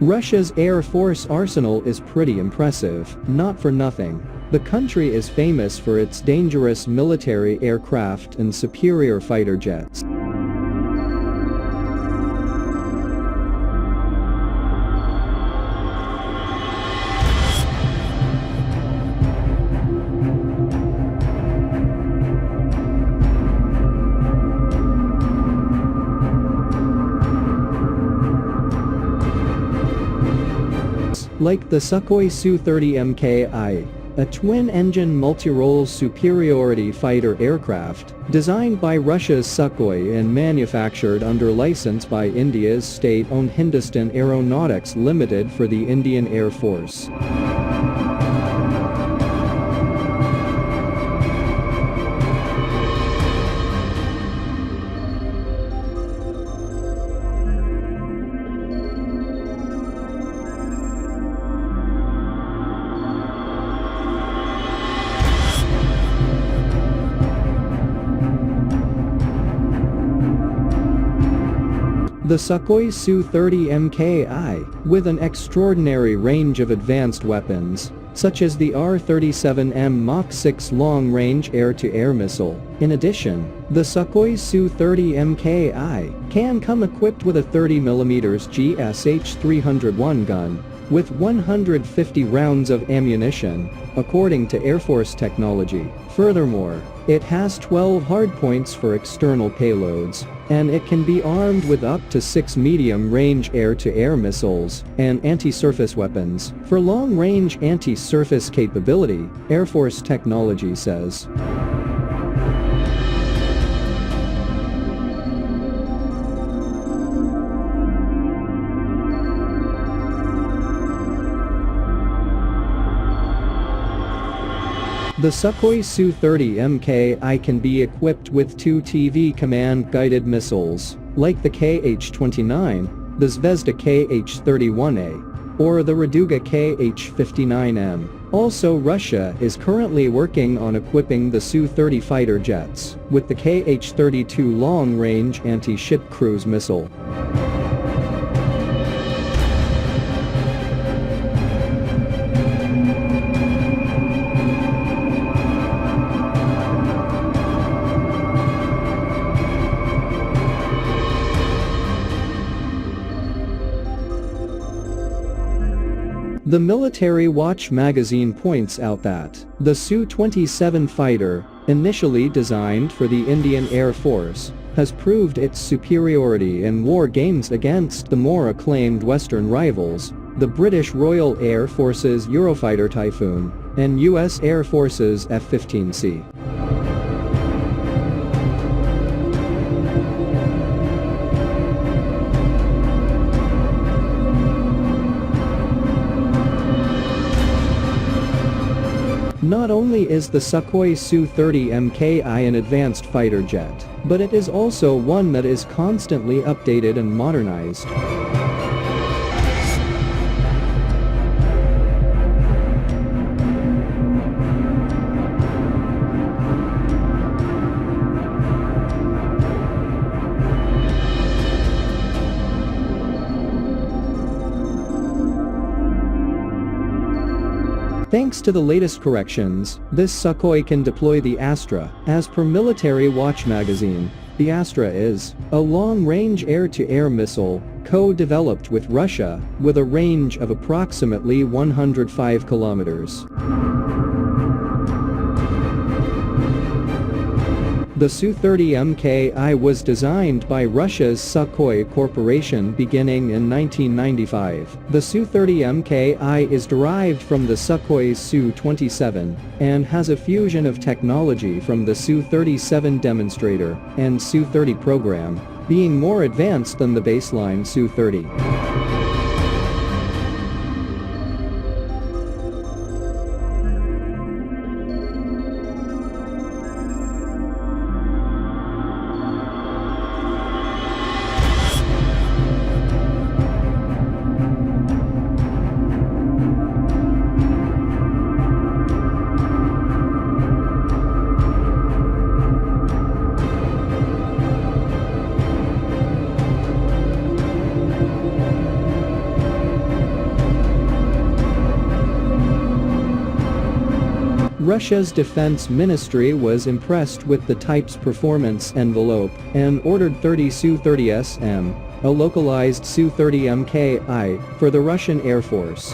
Russia's Air Force arsenal is pretty impressive, not for nothing. The country is famous for its dangerous military aircraft and superior fighter jets. Like the Sukhoi Su-30MKI, a twin-engine multi-role superiority fighter aircraft, designed by Russia's Sukhoi and manufactured under license by India's state-owned Hindustan Aeronautics Limited for the Indian Air Force. The Sukhoi Su-30MKI, with an extraordinary range of advanced weapons, such as the R-37M Mach 6 long-range air-to-air missile. In addition, the Sukhoi Su-30MKI can come equipped with a 30mm GSH-301 gun, with 150 rounds of ammunition, according to Airforce Technology. Furthermore, it has 12 hardpoints for external payloads, and it can be armed with up to 6 medium-range air-to-air missiles and anti-surface weapons for long-range anti-surface capability, Airforce Technology says. The Sukhoi Su-30MKI can be equipped with 2 TV command-guided missiles, like the Kh-29, the Zvezda Kh-31A, or the Raduga Kh-59M. Also, Russia is currently working on equipping the Su-30 fighter jets with the Kh-32 long-range anti-ship cruise missile. The Military Watch magazine points out that the Su-27 fighter, initially designed for the Indian Air Force, has proved its superiority in war games against the more acclaimed Western rivals, the British Royal Air Force's Eurofighter Typhoon, and U.S. Air Force's F-15C. Not only is the Sukhoi Su-30MKI an advanced fighter jet, but it is also one that is constantly updated and modernized. Thanks to the latest corrections, this Sukhoi can deploy the Astra. As per Military Watch magazine, the Astra is a long-range air-to-air missile, co-developed with Russia, with a range of approximately 105 kilometers. The Su-30MKI was designed by Russia's Sukhoi Corporation beginning in 1995. The Su-30MKI is derived from the Sukhoi Su-27 and has a fusion of technology from the Su-37 demonstrator and Su-30 program, being more advanced than the baseline Su-30. Russia's defense ministry was impressed with the type's performance envelope and ordered 30 Su-30M, a localized Su-30MKI, for the Russian Air Force.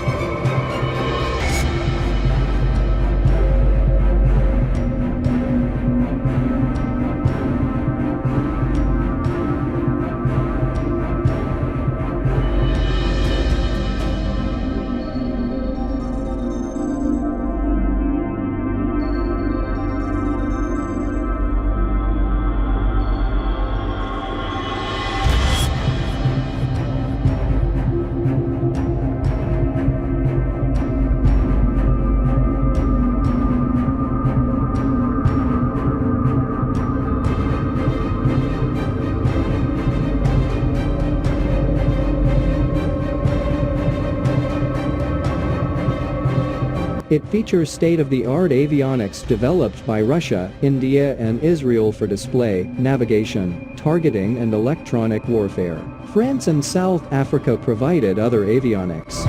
It features state-of-the-art avionics developed by Russia, India and Israel for display, navigation, targeting and electronic warfare. France and South Africa provided other avionics.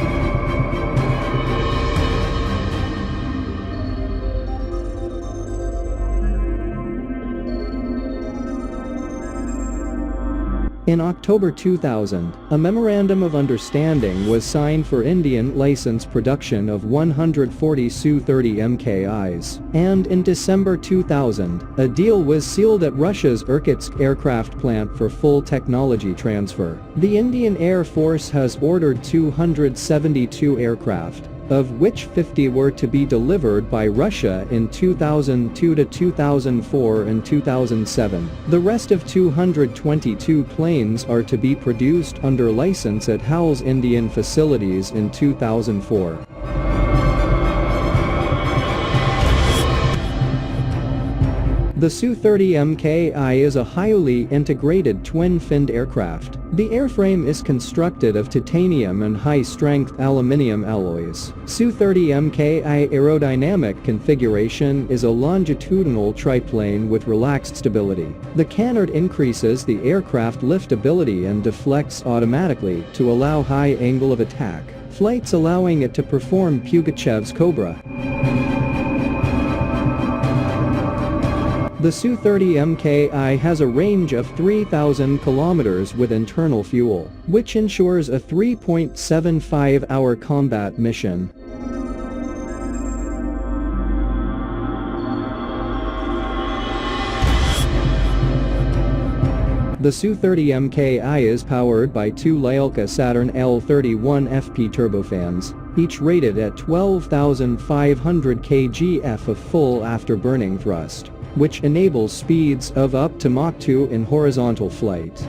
In October 2000, a Memorandum of Understanding was signed for Indian license production of 140 Su-30MKIs, and in December 2000, a deal was sealed at Russia's Irkutsk aircraft plant for full technology transfer. The Indian Air Force has ordered 272 aircraft, of which 50 were to be delivered by Russia in 2002 to 2004 and 2007. The rest of 222 planes are to be produced under license at HAL's Indian facilities in 2004. The Su-30MKI is a highly integrated twin-finned aircraft. The airframe is constructed of titanium and high-strength aluminium alloys. Su-30MKI aerodynamic configuration is a longitudinal triplane with relaxed stability. The canard increases the aircraft liftability and deflects automatically to allow high angle of attack flights, allowing it to perform Pugachev's Cobra. The Su-30MKI has a range of 3,000 kilometers with internal fuel, which ensures a 3.75-hour combat mission. The Su-30MKI is powered by two Lyulka Saturn L31FP turbofans, each rated at 12,500 kgf of full afterburning thrust, which enables speeds of up to Mach 2 in horizontal flight.